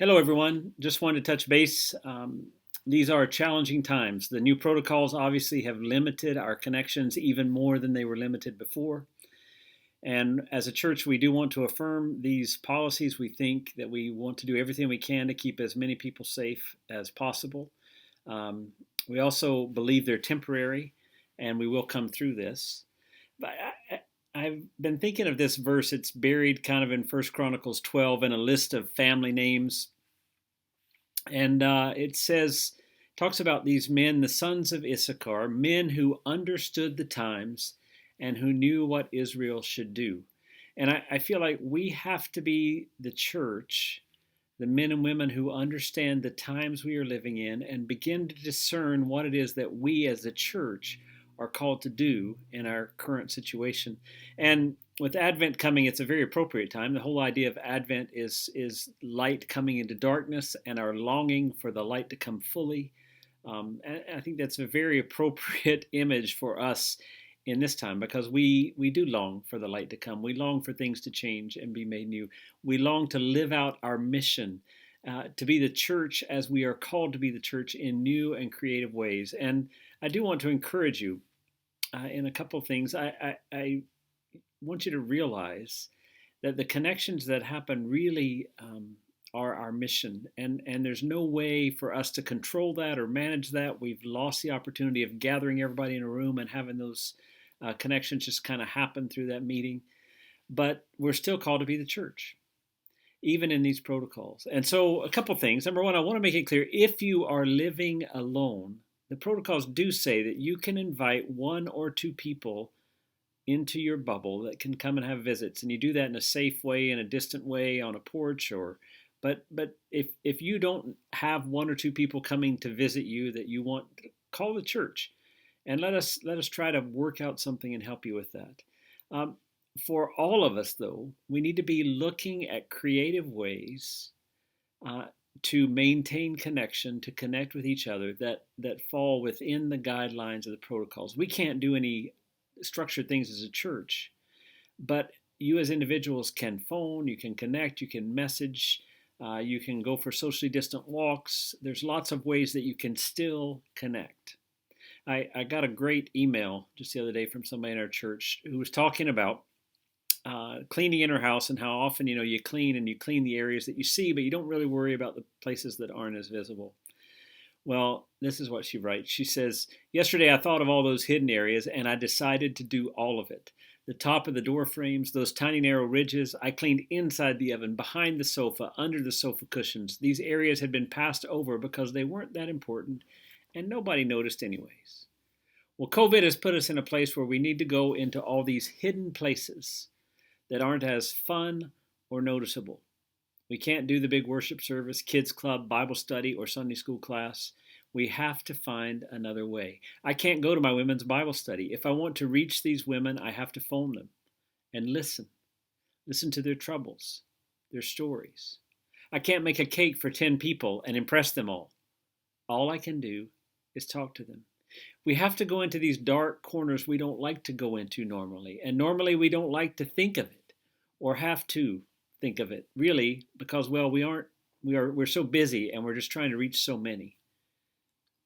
Hello, everyone. Just wanted to touch base. These are challenging times. The new protocols obviously have limited our connections even more than they were limited before. And as a church, we do want to affirm these policies. We think that we want to do everything we can to keep as many people safe as possible. Um, we also believe they're temporary and we will come through this. But I've been thinking of this verse. It's buried kind of in First Chronicles 12 in a list of family names, and it says, talks about these men, the sons of Issachar, men who understood the times and who knew what Israel should do. And I feel like we have to be the church, the men and women who understand the times we are living in and begin to discern what it is that we as a church are called to do in our current situation. And with Advent coming, it's a very appropriate time. The whole idea of Advent is light coming into darkness and our longing for the light to come fully. And I think that's a very appropriate image for us in this time because we do long for the light to come. We long for things to change and be made new. We long to live out our mission, to be the church as we are called to be the church in new and creative ways. And I do want to encourage you in a couple of things. I want you to realize that the connections that happen really are our mission, and there's no way for us to control that or manage that. We've lost the opportunity of gathering everybody in a room and having those connections just kind of happen through that meeting. But we're still called to be the church, even in these protocols. And so, a couple things. Number one, I want to make it clear if you are living alone, the protocols do say that you can invite one or two people into your bubble that can come and have visits, and you do that in a safe way, in a distant way, on a porch, or but if you don't have one or two people coming to visit you that you want, call the church and let us try to work out something and help you with that. um, for all of us, though, we need to be looking at creative ways uh, to maintain connection, to connect with each other that fall within the guidelines of the protocols. We can't do any structured things as a church, but you as individuals can phone, you can connect, you can message, you can go for socially distant walks. There's lots of ways that you can still connect. I got a great email just the other day from somebody in our church who was talking about cleaning in her house and how often you clean and you clean the areas that you see, but you don't really worry about the places that aren't as visible. Well, this is what she writes. She says, yesterday I thought of all those hidden areas and I decided to do all of it. The top of the door frames, those tiny narrow ridges, I cleaned inside the oven, behind the sofa, under the sofa cushions. These areas had been passed over because they weren't that important and nobody noticed anyways. Well, COVID has put us in a place where we need to go into all these hidden places that aren't as fun or noticeable. We can't do the big worship service, kids club, Bible study, or Sunday school class. We have to find another way. I can't go to my women's Bible study. If I want to reach these women, I have to phone them and listen. Listen to their troubles, their stories. I can't make a cake for 10 people and impress them all. All I can do is talk to them. We have to go into these dark corners we don't like to go into normally, and normally we don't like to think of it or have to think of it, really, because, well, we're so busy and we're just trying to reach so many.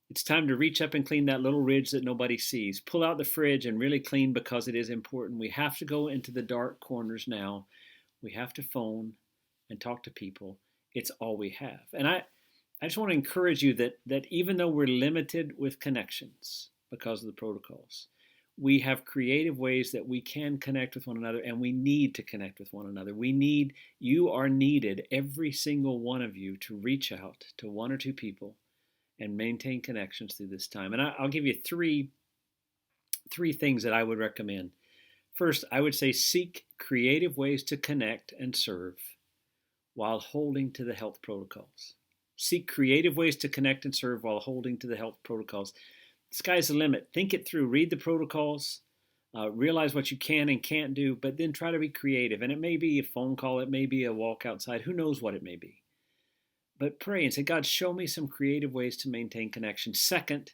It's time to reach up and clean that little ridge that nobody sees. Pull out the fridge and really clean because it is important. We have to go into the dark corners now. We have to phone and talk to people. It's all we have. And I just want to encourage you that even though we're limited with connections because of the protocols, we have creative ways that we can connect with one another, and we need to connect with one another. You are needed, every single one of you, to reach out to one or two people and maintain connections through this time. And I'll give you three things that I would recommend. First, I would say seek creative ways to connect and serve while holding to the health protocols. Seek creative ways to connect and serve while holding to the health protocols. The sky's the limit. Think it through. Read the protocols. Realize what you can and can't do, but then try to be creative. And it may be a phone call. It may be a walk outside. Who knows what it may be. But pray and say, God, show me some creative ways to maintain connection. Second,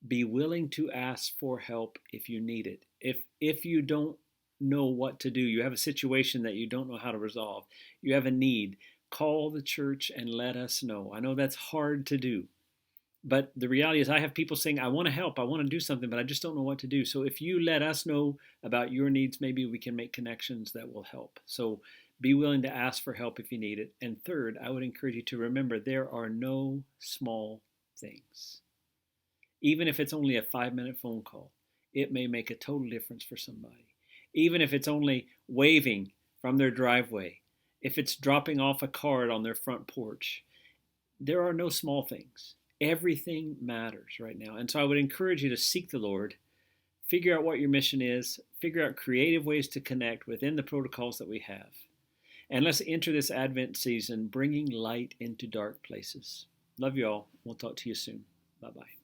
be willing to ask for help if you need it. If you don't know what to do, you have a situation that you don't know how to resolve, you have a need, Call the church and let us know. I know that's hard to do, but the reality is I have people saying, I want to help, I want to do something, but I just don't know what to do. So if you let us know about your needs, maybe we can make connections that will help. So be willing to ask for help if you need it. And third, I would encourage you to remember there are no small things. Even if it's only a 5-minute phone call, it may make a total difference for somebody. Even if it's only waving from their driveway, if it's dropping off a card on their front porch, there are no small things. Everything matters right now. And so I would encourage you to seek the Lord, figure out what your mission is, figure out creative ways to connect within the protocols that we have. And let's enter this Advent season bringing light into dark places. Love you all. We'll talk to you soon. Bye-bye.